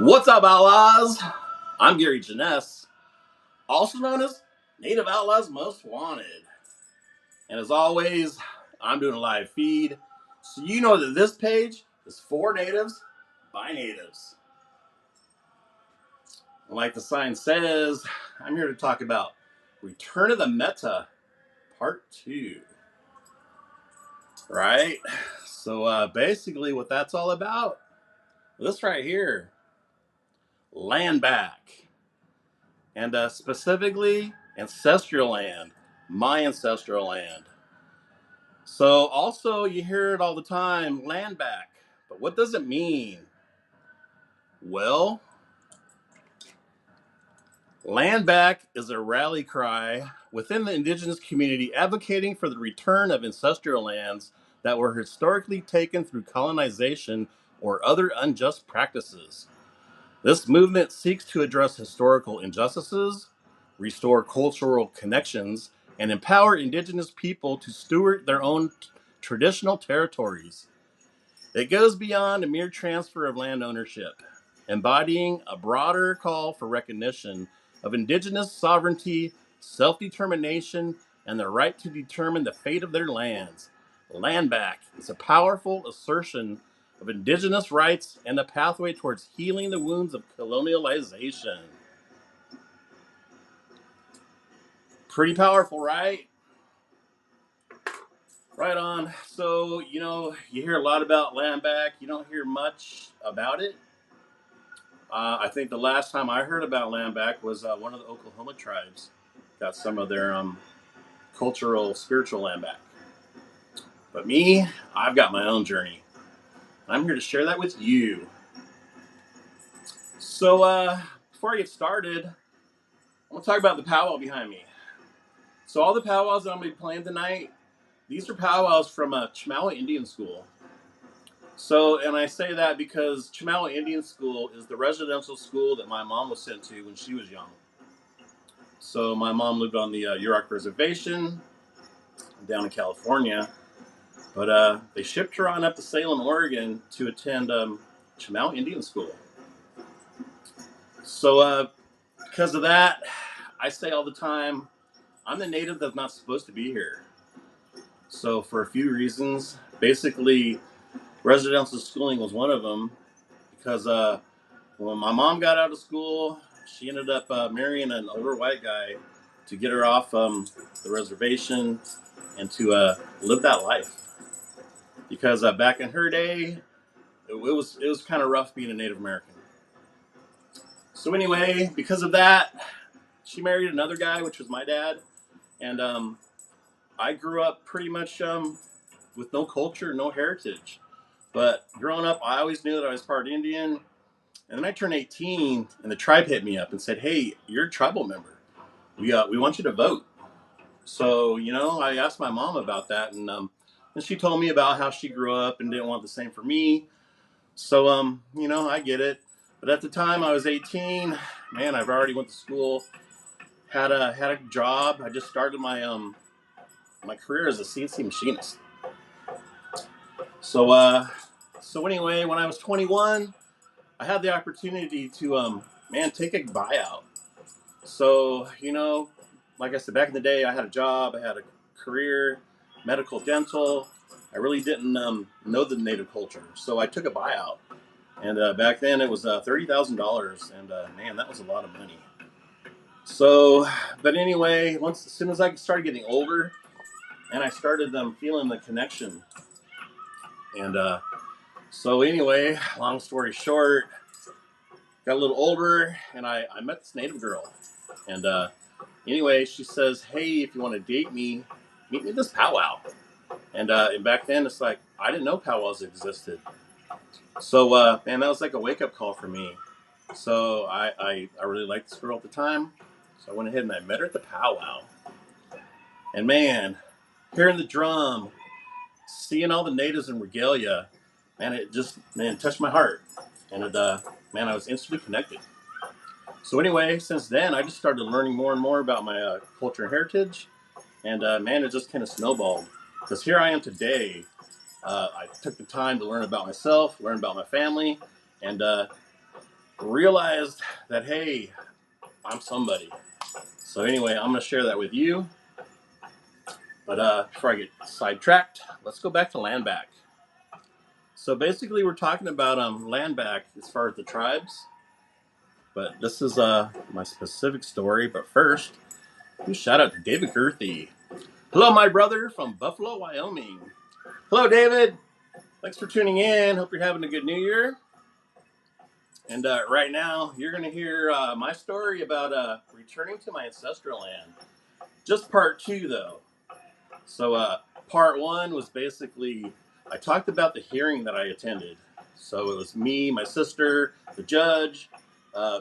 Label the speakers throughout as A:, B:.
A: What's up, Outlaws? I'm Gary Janess, also known as Native Outlaws Most Wanted. And as always, I'm doing a live feed, so you know that this page is for natives by natives. And like the sign says, I'm here to talk about Return of the Mettah, Part 2. Right? So basically, what that's all about, this right here, land back. And specifically, ancestral land, my ancestral land. So also, you hear it all the time, land back. But what does it mean? Well, land back is a rally cry within the indigenous community advocating for the return of ancestral lands that were historically taken through colonization or other unjust practices. This movement seeks to address historical injustices, restore cultural connections, and empower indigenous people to steward their own traditional territories. It goes beyond a mere transfer of land ownership, embodying a broader call for recognition of indigenous sovereignty, self-determination, and the right to determine the fate of their lands. Land back is a powerful assertion of indigenous rights and a pathway towards healing the wounds of colonialization. Pretty powerful, right? Right on. So, you hear a lot about land back. You don't hear much about it. I think the last time I heard about land back was one of the Oklahoma tribes got some of their cultural, spiritual land back. But me, I've got my own journey. I'm here to share that with you. So before I get started, I want to talk about the powwow behind me. So all the powwows that I'm going to be playing tonight, these are powwows from Chemawa Indian School. So, and I say that because Chemawa Indian School is the residential school that my mom was sent to when she was young. So my mom lived on the Yurok Reservation down in California, but they shipped her on up to Salem, Oregon to attend Chemawa Indian School. So because of that, I say all the time, I'm the native that's not supposed to be here. So for a few reasons, basically residential schooling was one of them, because when my mom got out of school, she ended up marrying an older white guy to get her off the reservation and to live that life. Because back in her day, it was kind of rough being a Native American. So anyway, because of that, she married another guy, which was my dad, and I grew up pretty much with no culture, no heritage. But growing up, I always knew that I was part Indian. And then I turned 18, and the tribe hit me up and said, "Hey, you're a tribal member. We want you to vote." So I asked my mom about that, and she told me about how she grew up and didn't want the same for me. So I get it. But at the time I was 18, man, I've already went to school, had a job. I just started my career as a CNC machinist. So anyway, when I was 21, I had the opportunity to take a buyout. So like I said, back in the day, I had a job, I had a career, medical, dental. I really didn't know the Native culture, so I took a buyout. And back then, it was $30,000, and man, that was a lot of money. So, but anyway, as soon as I started getting older, and I started feeling the connection, and so anyway, long story short, got a little older, and I met this Native girl, and anyway, she says, "Hey, if you want to date me, meet me at this powwow." And back then, it's like I didn't know powwows existed. So man, that was like a wake up call for me. So I really liked this girl at the time. So I went ahead and I met her at the powwow. And man, hearing the drum, seeing all the natives in regalia, man, it just touched my heart. And I was instantly connected. So anyway, since then, I just started learning more and more about my culture and heritage. And man, it just kind of snowballed. Because here I am today. I took the time to learn about myself, learn about my family, and realized that, hey, I'm somebody. So anyway, I'm going to share that with you. But before I get sidetracked, let's go back to land back. So basically, we're talking about land back as far as the tribes. But this is my specific story. But first, shout out to David Gerthy. Hello, my brother from Buffalo, Wyoming. Hello, David. Thanks for tuning in. Hope you're having a good New Year. And right now, you're going to hear my story about returning to my ancestral land. Just part 2, though. So part 1 was basically, I talked about the hearing that I attended. So it was me, my sister, the judge,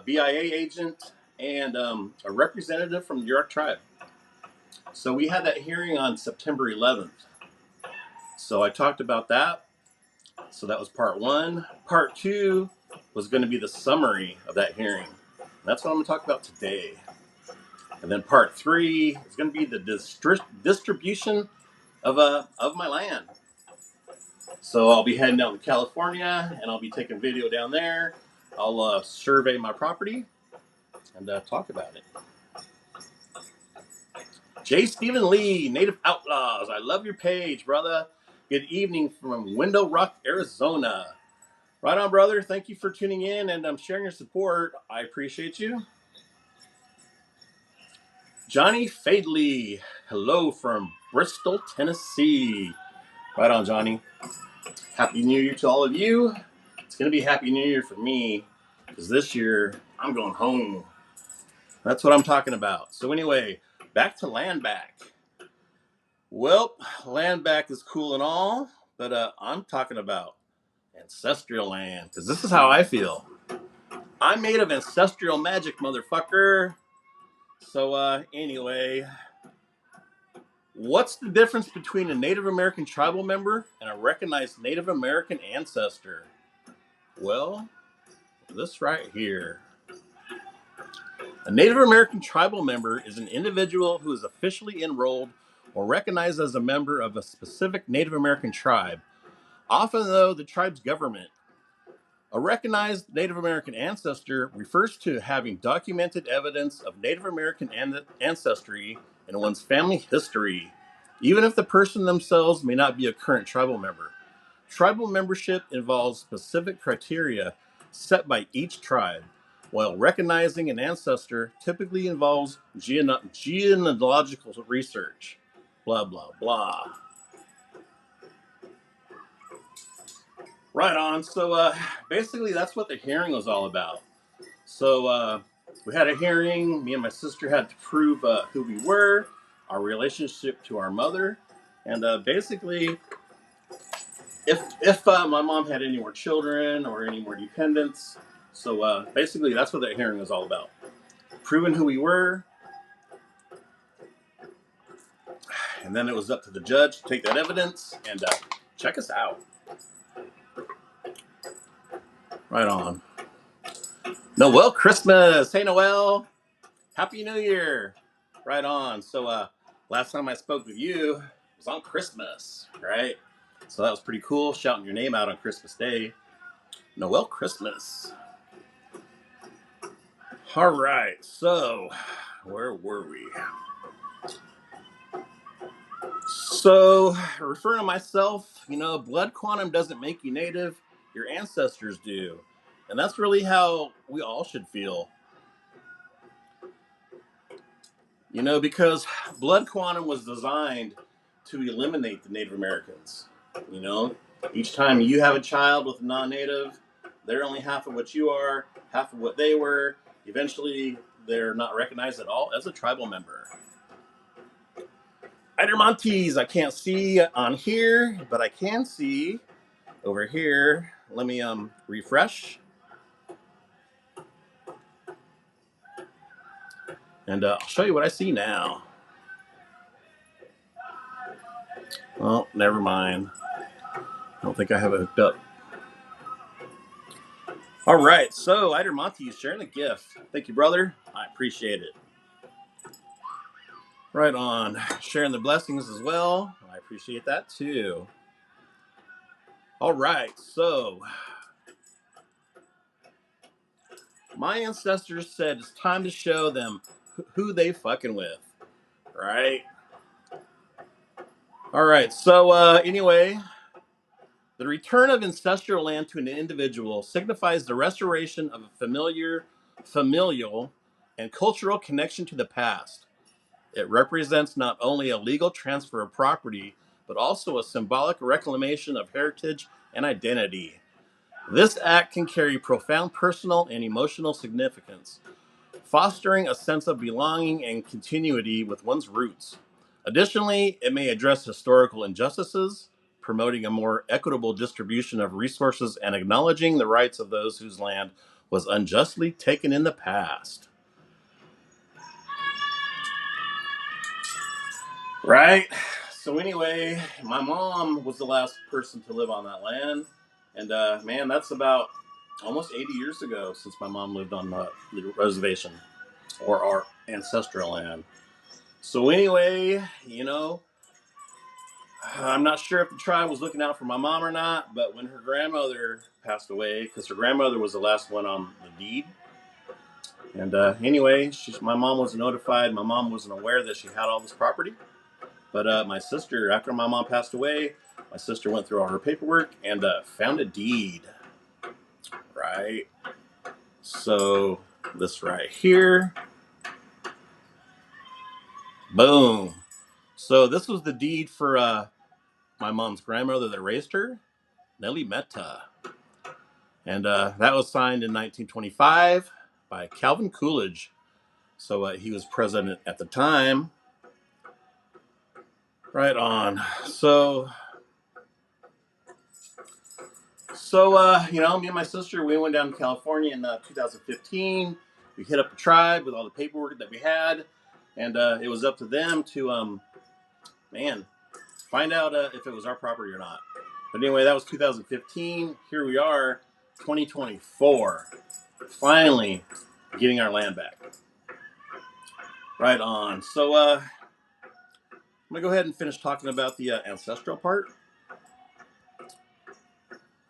A: BIA agent, and a representative from the York tribe. So we had that hearing on September 11th. So I talked about that. So that was part 1. Part 2 was going to be the summary of that hearing. And that's what I'm going to talk about today. And then part 3 is going to be the distribution of my land. So I'll be heading out to California, and I'll be taking video down there. I'll survey my property and talk about it. J. Stephen Lee, Native Outlaws. I love your page, brother. Good evening from Window Rock, Arizona. Right on, brother. Thank you for tuning in and sharing your support. I appreciate you. Johnny Fadley. Hello from Bristol, Tennessee. Right on, Johnny. Happy New Year to all of you. It's going to be Happy New Year for me because this year I'm going home. That's what I'm talking about. So anyway, back to land back. Well, land back is cool and all, but I'm talking about ancestral land because this is how I feel. I'm made of ancestral magic, motherfucker. So anyway, what's the difference between a Native American tribal member and a recognized Native American ancestor? Well, this right here. A Native American tribal member is an individual who is officially enrolled or recognized as a member of a specific Native American tribe, often though the tribe's government. A recognized Native American ancestor refers to having documented evidence of Native American ancestry in one's family history, even if the person themselves may not be a current tribal member. Tribal membership involves specific criteria set by each tribe, while recognizing an ancestor typically involves genealogical research. Blah, blah, blah. Right on. So basically, that's what the hearing was all about. So we had a hearing. Me and my sister had to prove who we were, our relationship to our mother, and basically, if my mom had any more children or any more dependents. So basically, that's what that hearing was all about. Proving who we were, and then it was up to the judge to take that evidence and check us out. Right on. Noel Christmas. Hey, Noel. Happy New Year. Right on. So last time I spoke with you was on Christmas, right? So that was pretty cool, shouting your name out on Christmas Day. Noel Christmas. All right. So where were we? So referring to myself, blood quantum doesn't make you native. Your ancestors do. And that's really how we all should feel. Because blood quantum was designed to eliminate the Native Americans. Each time you have a child with a non-native, they're only half of what you are, half of what they were. Eventually, they're not recognized at all as a tribal member. Idermontes, I can't see on here, but I can see over here. Let me refresh. And I'll show you what I see now. Oh, never mind. I don't think I have it hooked up. All right, so Idermonte is sharing a gift. Thank you, brother. I appreciate it. Right on. Sharing the blessings as well. I appreciate that too. All right, so My ancestors said it's time to show them who they fucking with, right? All right. So anyway, the return of ancestral land to an individual signifies the restoration of a familial, and cultural connection to the past. It represents not only a legal transfer of property, but also a symbolic reclamation of heritage and identity. This act can carry profound personal and emotional significance, fostering a sense of belonging and continuity with one's roots. Additionally, it may address historical injustices, promoting a more equitable distribution of resources and acknowledging the rights of those whose land was unjustly taken in the past. Right? So, anyway, my mom was the last person to live on that land. And, man, that's about almost 80 years ago since my mom lived on the reservation or our ancestral land. So anyway, I'm not sure if the tribe was looking out for my mom or not, but when her grandmother passed away, because her grandmother was the last one on the deed, and anyway, my mom wasn't notified. My mom wasn't aware that she had all this property. But my sister, after my mom passed away, my sister went through all her paperwork and found a deed. Right? So this right here, boom. So this was the deed for my mom's grandmother that raised her, Nellie Mettah. And that was signed in 1925 by Calvin Coolidge. So he was president at the time. Right on. So me and my sister, we went down to California in 2015. We hit up the tribe with all the paperwork that we had. And it was up to them to, find out if it was our property or not. But anyway, that was 2015. Here we are, 2024. Finally getting our land back. Right on. So I'm going to go ahead and finish talking about the ancestral part.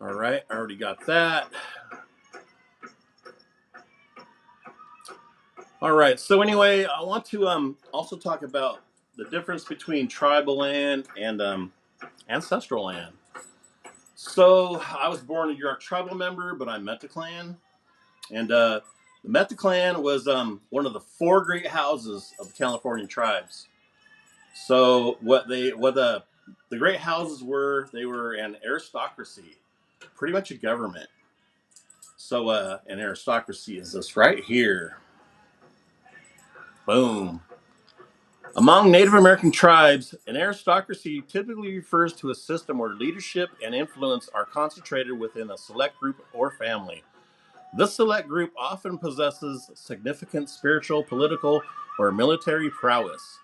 A: All right, I already got that. All right, so anyway, I want to also talk about the difference between tribal land and ancestral land. So I was born a York tribal member, but I'm Mettah clan. And the Mettah clan was one of the four great houses of the Californian tribes. So what the great houses were, they were an aristocracy, pretty much a government. So an aristocracy is this right here. Boom. Among Native American tribes, an aristocracy typically refers to a system where leadership and influence are concentrated within a select group or family. This select group often possesses significant spiritual, political, or military prowess,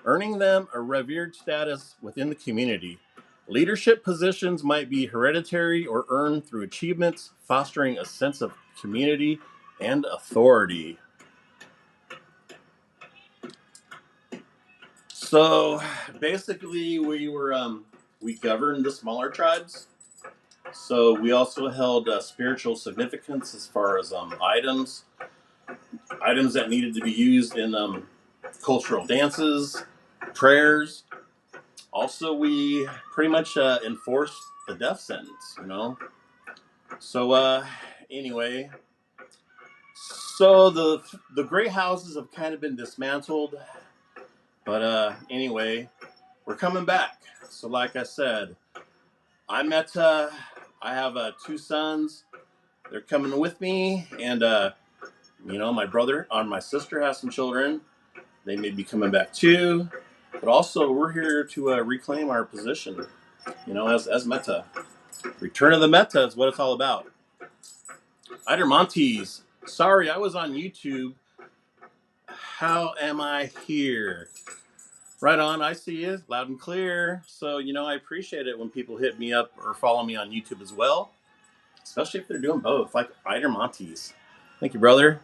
A: earning them a revered status within the community. Leadership positions might be hereditary or earned through achievements, fostering a sense of community and authority. So basically, we governed the smaller tribes. So we also held spiritual significance as far as items that needed to be used in cultural dances, prayers. Also, we pretty much enforced the death sentence. So anyway, so the great houses have kind of been dismantled, but anyway, we're coming back. So like I said, I met. I have two sons. They're coming with me, and my brother and my sister has some children. They may be coming back too, but also we're here to reclaim our position. As Mettah. Return of the Mettah is what it's all about. Ider Montes. Sorry, I was on YouTube. How am I here? Right on, I see you loud and clear. So, I appreciate it when people hit me up or follow me on YouTube as well, especially if they're doing both, like Ider Montes. Thank you, brother.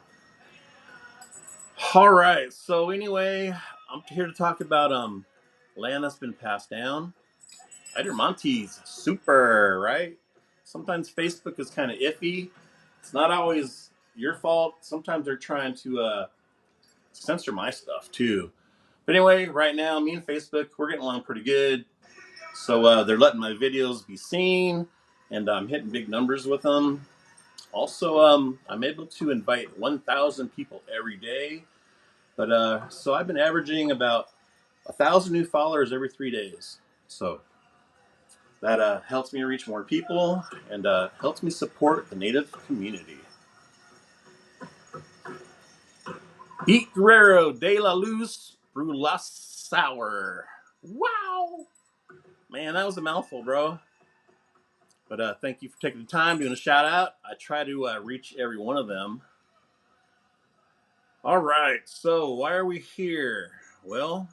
A: All right, so anyway, I'm here to talk about land that's been passed down. Ider Montes, super, right? Sometimes Facebook is kind of iffy. It's not always your fault. Sometimes they're trying to censor my stuff too. But anyway, right now, me and Facebook, we're getting along pretty good. So they're letting my videos be seen, and I'm hitting big numbers with them. Also, I'm able to invite 1,000 people every day. But so I've been averaging about 1,000 new followers every 3 days. So that helps me reach more people and helps me support the Native community. Eat Guerrero de la Luz Brula Sour. Wow. Man, that was a mouthful, bro. But thank you for taking the time, doing a shout out. I try to reach every one of them. All right, so why are we here? Well,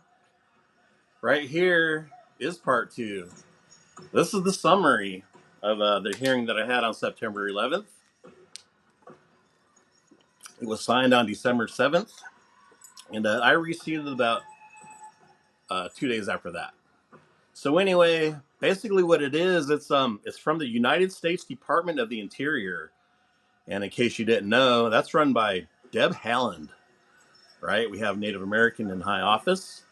A: right here is part 2. This is the summary of the hearing that I had on September 11th. It was signed on December 7th, and I received it about 2 days after that. So anyway, basically what it is, it's from the United States Department of the Interior. And in case you didn't know, that's run by Deb Haaland, right? We have Native American in high office.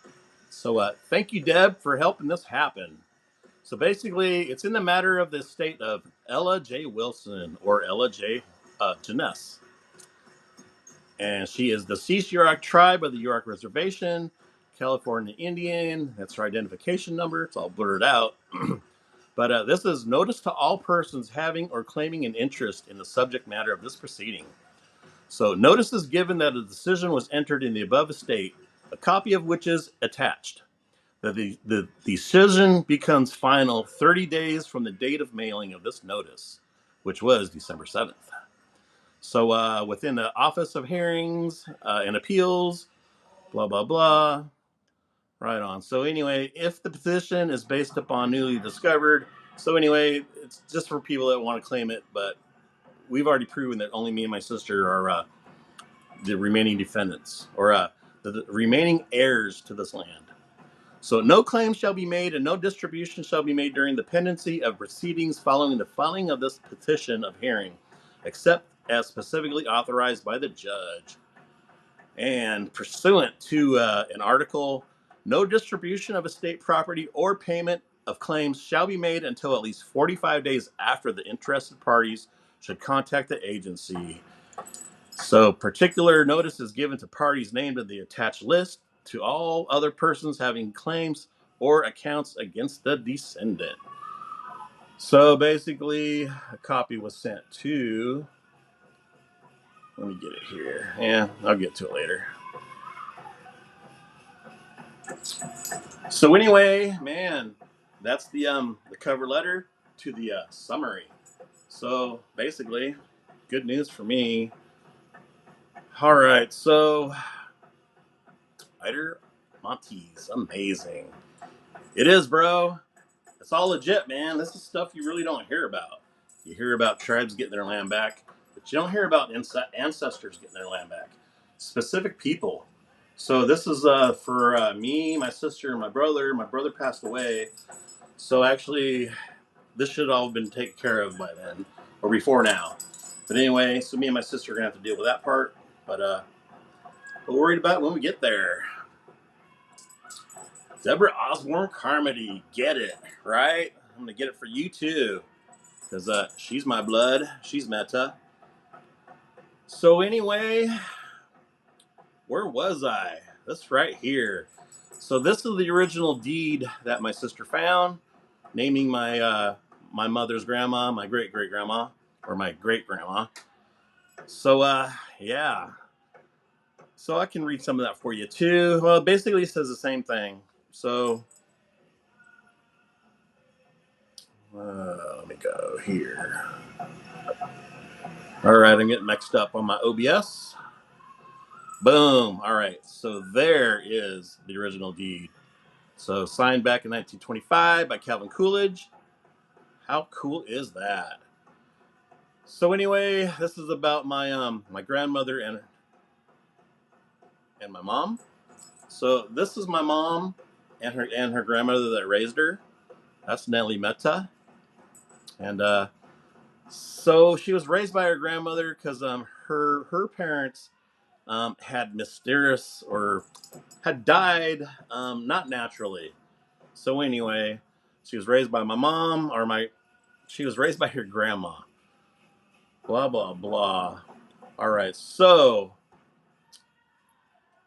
A: So thank you, Deb, for helping this happen. So basically, it's in the matter of the state of Ella J. Wilson, or Ella J. Janess. And she is the Cease Yurok tribe of the Yurok Reservation, California Indian. That's her identification number. It's all blurred out. But this is notice to all persons having or claiming an interest in the subject matter of this proceeding. So notice is given that a decision was entered in the above estate, a copy of which is attached. The decision becomes final 30 days from the date of mailing of this notice, which was December 7th. So within the Office of Hearings and Appeals, blah, blah, blah. Right on. So anyway, if the petition is based upon newly discovered, so anyway, it's just for people that want to claim it, but we've already proven that only me and my sister are the remaining defendants, or the remaining heirs to this land. So no claim shall be made and no distribution shall be made during the pendency of proceedings following the filing of this petition of hearing, except as specifically authorized by the judge. And pursuant to an article, no distribution of estate property or payment of claims shall be made until at least 45 days after the interested parties should contact the agency. So particular notice is given to parties named in the attached list to all other persons having claims or accounts against the descendant. So basically, a copy was sent to, let me get it here. Yeah, I'll get to it later. So anyway, man, that's the cover letter to the summary. So basically, good news for me. All right, so Iter Montes, amazing. It is, bro. It's all legit, man. This is stuff you really don't hear about. You hear about tribes getting their land back, but you don't hear about ancestors getting their land back. Specific people. So this is for me, my sister, and my brother. My brother passed away. So actually, this should all have been taken care of by then, or before now. But anyway, so me and my sister are going to have to deal with that part. But we're worried about it when we get there. Deborah Osborne Carmody, get it, right? I'm going to get it for you too, because she's my blood. She's Mettah. So anyway, where was I? This right here. So this is the original deed that my sister found, naming my my mother's grandma, my great-great-grandma, or my great-grandma. So yeah. So I can read some of that for you too. Well, it basically says the same thing. So let me go here. All right, I'm getting mixed up on my OBS. Boom. All right, so there is the original deed. So signed back in 1925 by Calvin Coolidge. How cool is that? So anyway, this is about my my grandmother and my mom. So this is my mom and her grandmother that raised her. That's Nellie Mettah. And So she was raised by her grandmother because her parents had mysterious or had died not naturally. So anyway, she was raised by my mom or my she was raised by her grandma. Blah blah blah. All right, so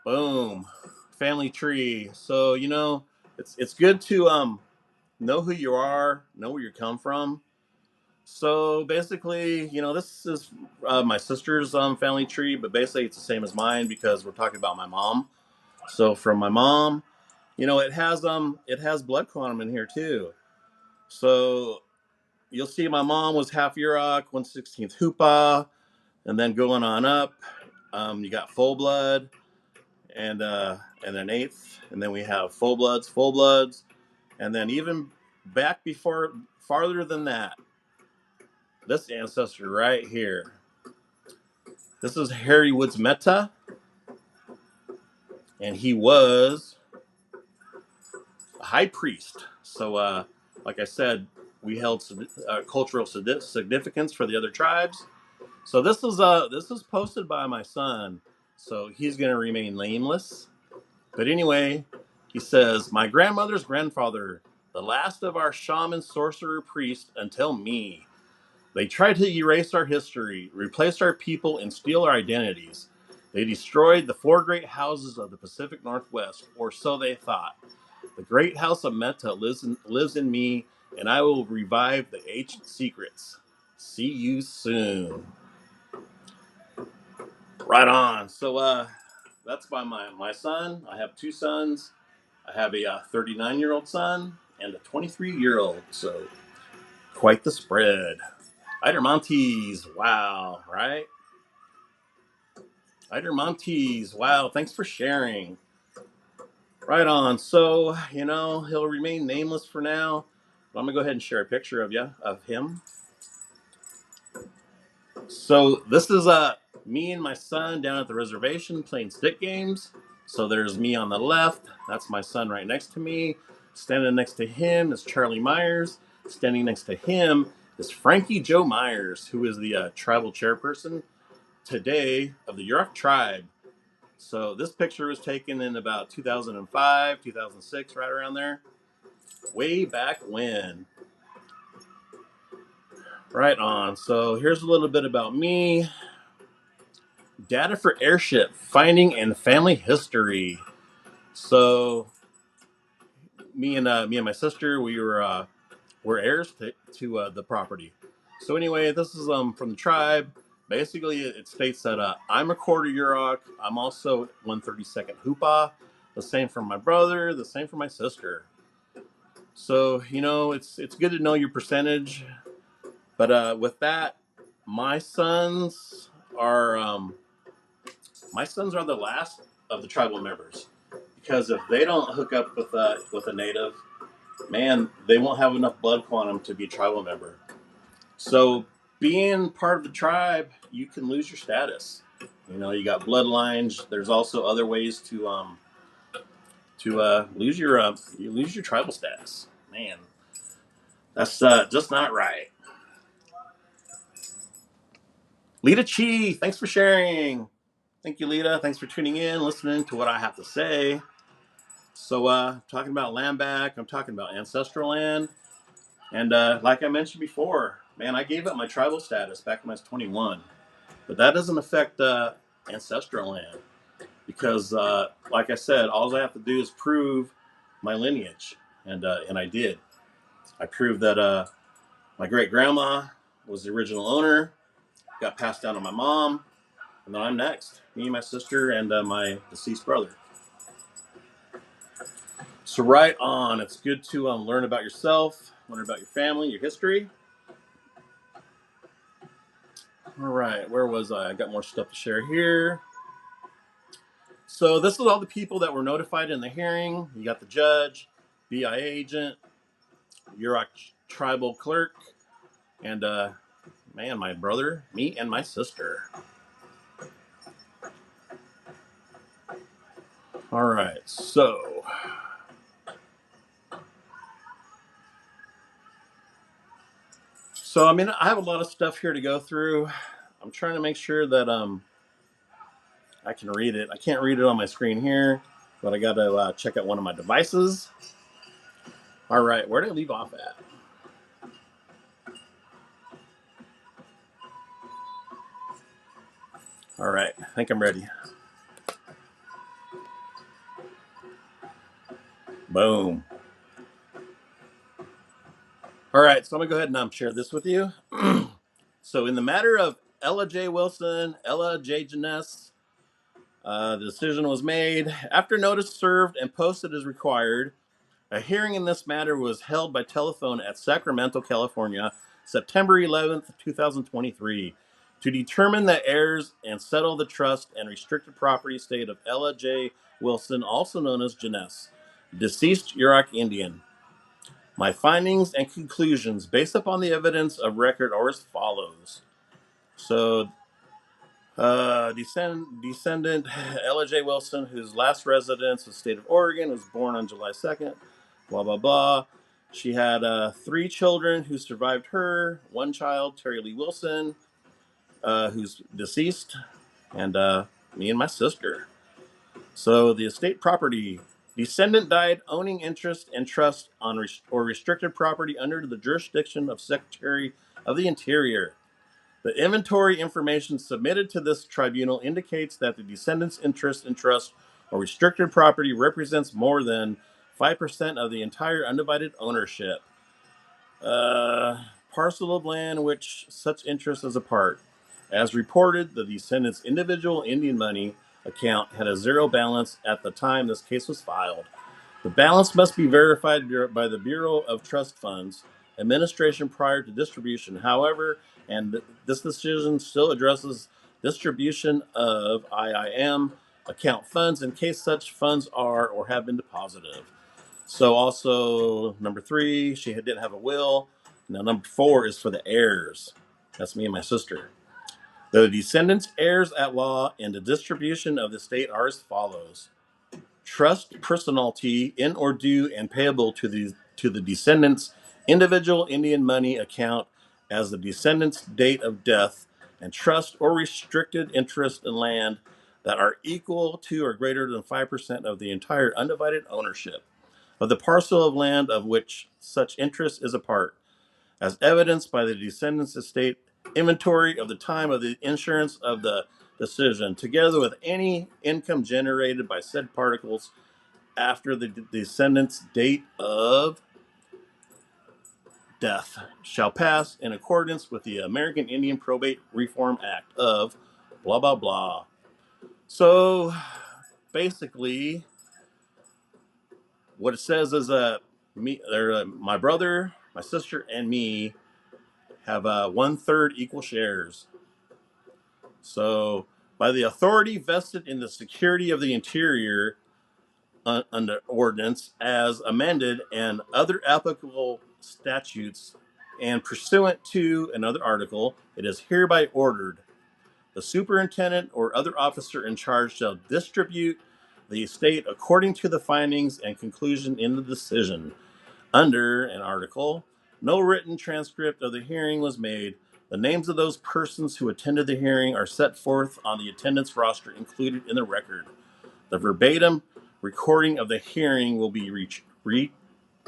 A: boom, family tree. So it's good to know who you are, know where you come from. So basically, this is my sister's family tree, but basically it's the same as mine because we're talking about my mom. So from my mom, it has blood quantum in here too. So you'll see my mom was half Yurok, 1/16th Hoopa, and then going on up, you got full blood, and then eighth, and then we have full bloods, and then even back before farther than that, this ancestor right here. This is Harry Woods Mettah, and he was a high priest. So, like I said, we held cultural significance for the other tribes. So this is posted by my son. So he's going to remain nameless. But anyway, he says, my grandmother's grandfather, the last of our shaman sorcerer priest until me. They tried to erase our history, replace our people, and steal our identities. They destroyed the four great houses of the Pacific Northwest, or so they thought. The great house of Mettah lives in me, and I will revive the ancient secrets. See you soon. Right on. So that's by my son. I have two sons. I have a 39-year-old son and a 23-year-old. So quite the spread. Ider Montes. Wow, right? Ider Montes. Wow, thanks for sharing. Right on. So, he'll remain nameless for now. But I'm going to go ahead and share a picture of him. So this is me and my son down at the reservation playing stick games. So there's me on the left. That's my son right next to me. Standing next to him is Charlie Myers. Standing next to him is Frankie Joe Myers, who is the tribal chairperson today of the Yurok tribe. So this picture was taken in about 2005, 2006, right around there. Way back when. Right on. So here's a little bit about me. Data for airship finding and family history. So me and my sister, we're heirs to the property. So anyway, this is from the tribe. Basically, it states that I'm a quarter Yurok. I'm also 1/32nd Hoopa. The same for my brother. The same for my sister. So it's good to know your percentage. But with that, my sons are the last of the tribal members, because if they don't hook up with a native, man, they won't have enough blood quantum to be a tribal member. So being part of the tribe, you can lose your status. You got bloodlines. There's also other ways to lose your tribal status. Man, that's just not right. Lita Chi, thanks for sharing. Thank you, Lita. Thanks for tuning in, listening to what I have to say. So, talking about land back, I'm talking about ancestral land. And like I mentioned before, man, I gave up my tribal status back when I was 21. But that doesn't affect ancestral land because, like I said, all I have to do is prove my lineage. And I did. I proved that my great grandma was the original owner, got passed down to my mom, and then I'm next. Me, my sister, and my deceased brother. So right on, it's good to learn about yourself, learn about your family, your history. All right, where was I? I got more stuff to share here. So this is all the people that were notified in the hearing. You got the judge, BIA agent, Yurok tribal clerk, and man, my brother, me, and my sister. All right, So, I mean, I have a lot of stuff here to go through. I'm trying to make sure that I can read it. I can't read it on my screen here, but I got to check out one of my devices. All right, where did I leave off at? All right, I think I'm ready. Boom. All right, so I'm going to go ahead and share this with you. So, in the matter of Ella J. Wilson, Ella J. Janess, the decision was made. After notice served and posted as required, a hearing in this matter was held by telephone at Sacramento, California, September 11th, 2023, to determine the heirs and settle the trust and restricted property estate of Ella J. Wilson, also known as Janess, deceased Yurok Indian. My findings and conclusions based upon the evidence of record are as follows. So, descendant Ella J. Wilson, whose last residence was the state of Oregon, was born on July 2nd, blah, blah, blah. She had 3 children who survived her, 1 child, Terry Lee Wilson, who's deceased, and me and my sister. So the estate property. Descendant died owning interest and trust on or restricted property under the jurisdiction of Secretary of the Interior. The inventory information submitted to this tribunal indicates that the descendant's interest in trust or restricted property represents more than 5% of the entire undivided ownership. Parcel of land which such interest is a part. As reported, the descendant's individual Indian money account had a 0 balance at the time this case was filed. The balance must be verified by the Bureau of Trust Funds Administration prior to distribution. However, and this decision still addresses distribution of IIM account funds in case such funds are or have been deposited. So also number 3, she didn't have a will. Now number 4 is for the heirs. That's me and my sister. The descendants, heirs at law, and the distribution of the estate are as follows. Trust personality in or due and payable to the descendants' individual Indian money account as the descendant's date of death, and trust or restricted interest in land that are equal to or greater than 5% of the entire undivided ownership of the parcel of land of which such interest is a part, as evidenced by the descendants' estate inventory of the time of the insurance of the decision, together with any income generated by said particles after the descendant's date of death, shall pass in accordance with the American Indian Probate Reform Act of blah, blah, blah. So basically, what it says is my brother, my sister, and me have 1/3 equal shares. So, by the authority vested in the Secretary of the Interior under ordinance as amended and other applicable statutes, and pursuant to another article, it is hereby ordered the superintendent or other officer in charge shall distribute the estate according to the findings and conclusion in the decision. Under an article, no written transcript of the hearing was made. The names of those persons who attended the hearing are set forth on the attendance roster included in the record. The verbatim recording of the hearing will be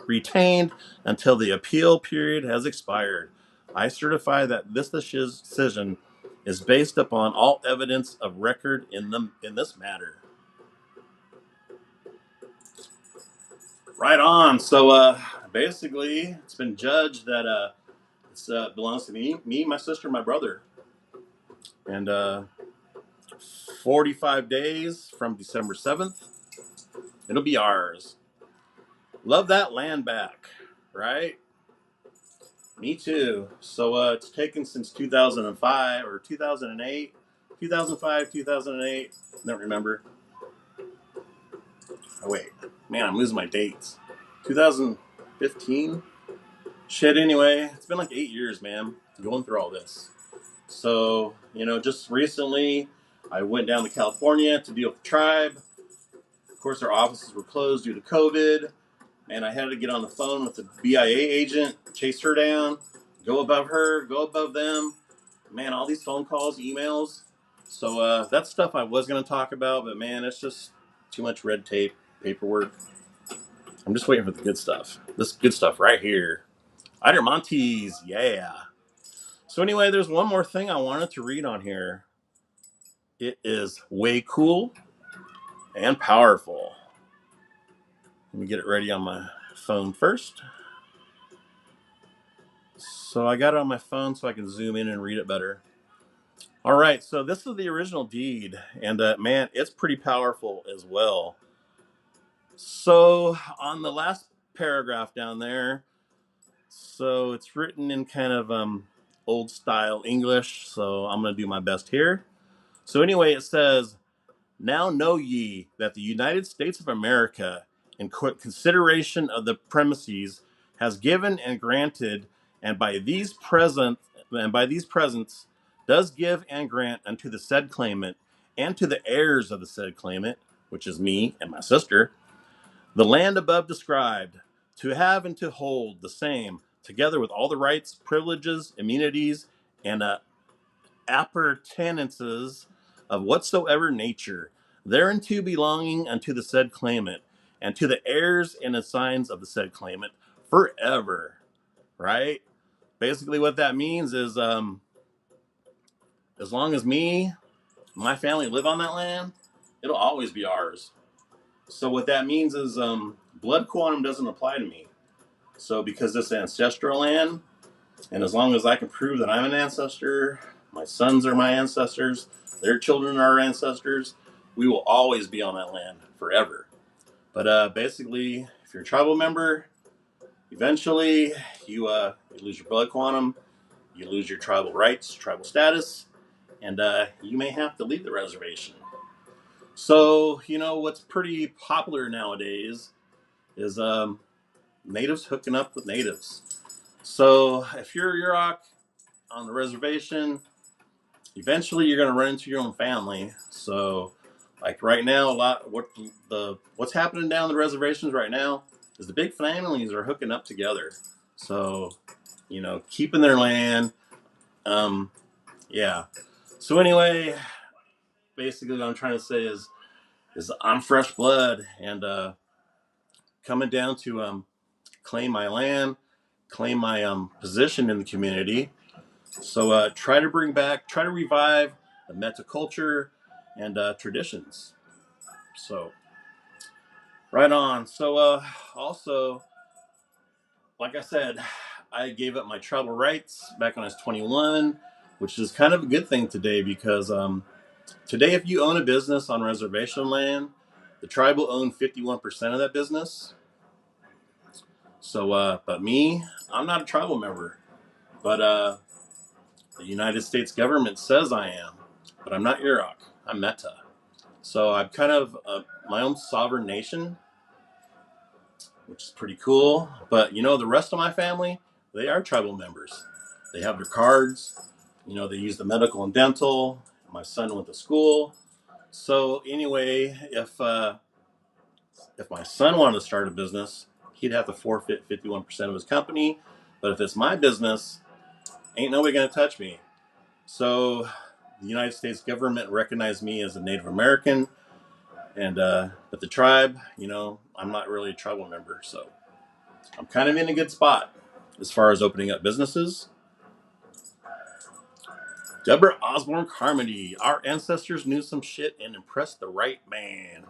A: retained until the appeal period has expired. I certify that this decision is based upon all evidence of record in this matter. Right on. So basically, it's been judged that it belongs to me, my sister, my brother, and 45 days from December 7th, it'll be ours. Love that land back, right? Me too. So it's taken since 2005 or 2008, 2005, 2008. Don't remember. Oh wait, man, I'm losing my dates. 2015. Shit. Anyway, it's been like 8 years, man, going through all this. So just recently, I went down to California to deal with the tribe. Of course, our offices were closed due to COVID. And I had to get on the phone with the BIA agent, chase her down, go above her, go above them. Man, all these phone calls, emails. So that's stuff I was going to talk about, but man, it's just too much red tape, paperwork. I'm just waiting for the good stuff. This good stuff right here. Montes, yeah. So anyway, there's one more thing I wanted to read on here. It is way cool and powerful. Let me get it ready on my phone first. So I got it on my phone so I can zoom in and read it better. All right, so this is the original deed, and man, it's pretty powerful as well. So on the last paragraph down there, so it's written in kind of old style English, so I'm going to do my best here. So anyway, it says, "Now know ye that the United States of America, in consideration of the premises, has given and granted, and by these presents does give and grant unto the said claimant, and to the heirs of the said claimant, which is me and my sister, the land above described, to have and to hold the same, together with all the rights, privileges, immunities, and appurtenances of whatsoever nature, thereunto belonging unto the said claimant, and to the heirs and assigns of the said claimant, forever." Right? Basically, what that means is, as long as me, my family live on that land, it'll always be ours. So what that means is, blood quantum doesn't apply to me. So because this ancestral land, and as long as I can prove that I'm an ancestor, my sons are my ancestors, their children are our ancestors, we will always be on that land forever. But basically, if you're a tribal member, eventually you lose your blood quantum, you lose your tribal rights, tribal status, and you may have to leave the reservation. So, what's pretty popular nowadays is natives hooking up with natives. So if you're a Yurok on the reservation, eventually you're going to run into your own family. So, like right now, what's happening down the reservations right now is the big families are hooking up together. So, keeping their land. Yeah. So anyway, basically, what I'm trying to say is I'm fresh blood and coming down to claim my land, claim my position in the community. So try to revive the Mettah culture and traditions. So right on. So also, like I said, I gave up my tribal rights back when I was 21, which is kind of a good thing today because today, if you own a business on reservation land, the tribe will own 51% of that business. So, but me, I'm not a tribal member, but the United States government says I am, but I'm not Yurok. I'm Mettah. So I'm kind of my own sovereign nation, which is pretty cool. But the rest of my family, they are tribal members. They have their cards. They use the medical and dental. My son went to school. So anyway, if my son wanted to start a business, he'd have to forfeit 51% of his company. But if it's my business, ain't nobody gonna touch me. So the United States government recognized me as a Native American, and but the tribe, I'm not really a tribal member, so I'm kind of in a good spot as far as opening up businesses. Deborah Osborne Carmody. Our ancestors knew some shit and impressed the right man.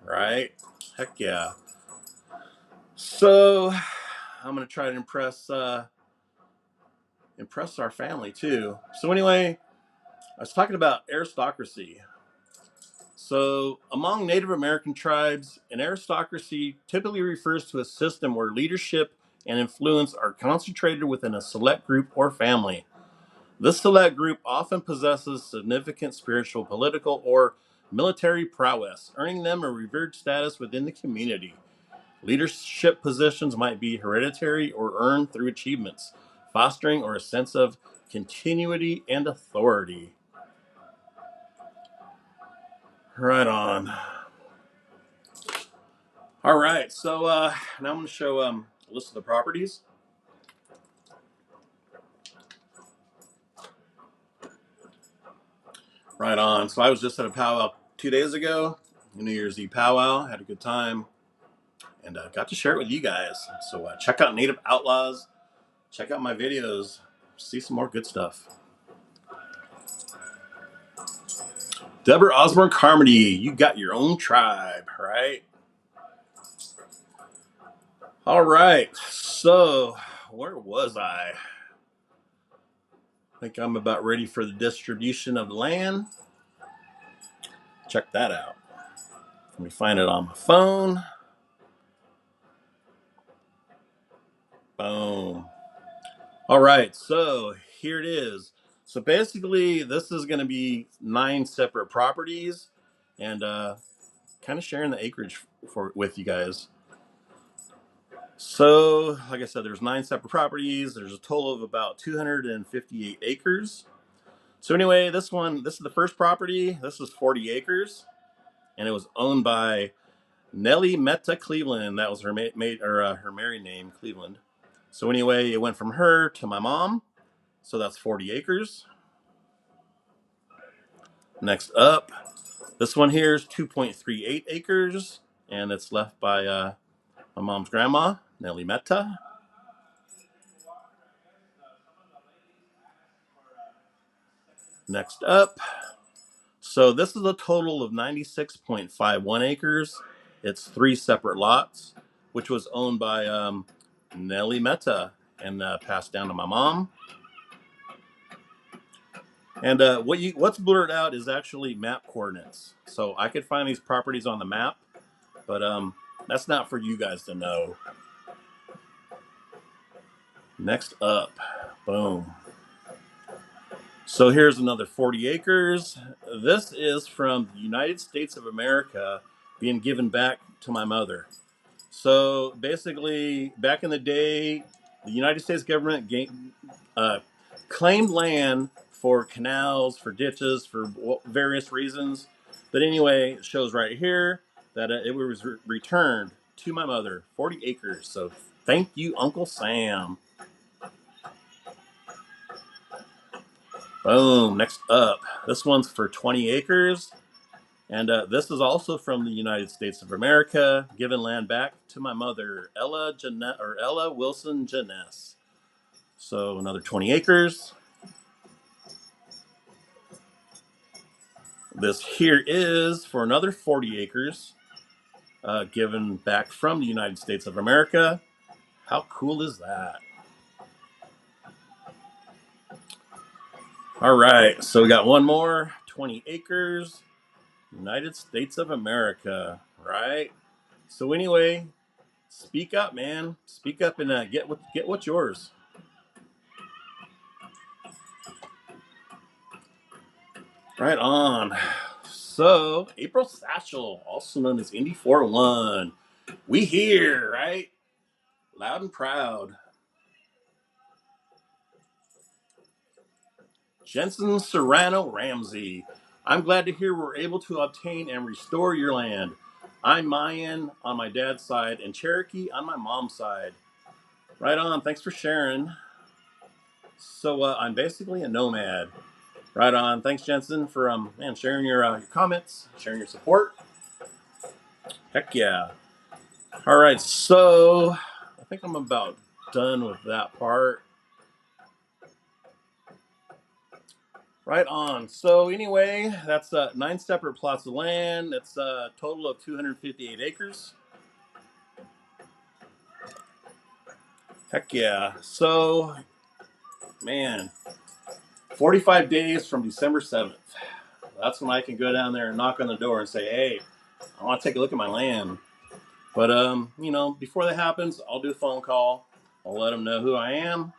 A: Right? Heck yeah. So I'm gonna try to impress our family too. So anyway, I was talking about aristocracy. So among Native American tribes, an aristocracy typically refers to a system where leadership and influence are concentrated within a select group or family. This select group often possesses significant spiritual, political, or military prowess, earning them a revered status within the community. Leadership positions might be hereditary or earned through achievements, fostering or a sense of continuity and authority. Right on. All right, so now I'm going to show a list of the properties. Right on. So I was just at a powwow 2 days ago, New Year's Eve powwow. Had a good time and got to share it with you guys. So check out Native Outlaws. Check out my videos. See some more good stuff. Deborah Osborne Carmody, you got your own tribe, right? All right. So where was I? I think I'm about ready for the distribution of land. Check that out. Let me find it on my phone. Boom. All right, so here it is. So basically, this is going to be 9 separate properties, and kind of sharing the acreage with you guys. So, like I said, there's 9 separate properties. There's a total of about 258 acres. So anyway, this is the first property. This is 40 acres, and it was owned by Nellie Mettah Cleveland. That was her her married name, Cleveland. So anyway, it went from her to my mom. So that's 40 acres. Next up, this one here is 2.38 acres, and it's left by my mom's grandma, Nellie Mettah. Next up, so this is a total of 96.51 acres. It's 3 separate lots, which was owned by Nellie Mettah and passed down to my mom. And what's blurred out is actually map coordinates. So I could find these properties on the map, but that's not for you guys to know. Next up, boom. So here's another 40 acres. This is from the United States of America being given back to my mother. So basically, back in the day, the United States government claimed land for canals, for ditches, for various reasons. But anyway, it shows right here that it was returned to my mother, 40 acres. So thank you, Uncle Sam. Boom. Next up, this one's for 20 acres. And this is also from the United States of America, giving land back to my mother, Ella Wilson Janess. So another 20 acres. This here is for another 40 acres, given back from the United States of America. How cool is that? All right, so we got one more, 20 acres, United States of America, right? So anyway, speak up, man. Speak up and get what's yours. Right on. So April Satchel, also known as Indy 401, we here, right? Loud and proud. Jensen Serrano Ramsey, I'm glad to hear we're able to obtain and restore your land. I'm Mayan on my dad's side and Cherokee on my mom's side. Right on. Thanks for sharing. So I'm basically a nomad. Right on. Thanks, Jensen, for sharing your comments, sharing your support. Heck yeah. All right. So I think I'm about done with that part. Right on. So anyway, that's 9 separate plots of land. It's a total of 258 acres. Heck yeah. So, man, 45 days from December 7th. That's when I can go down there and knock on the door and say, hey, I want to take a look at my land. But, before that happens, I'll do a phone call. I'll let them know who I am.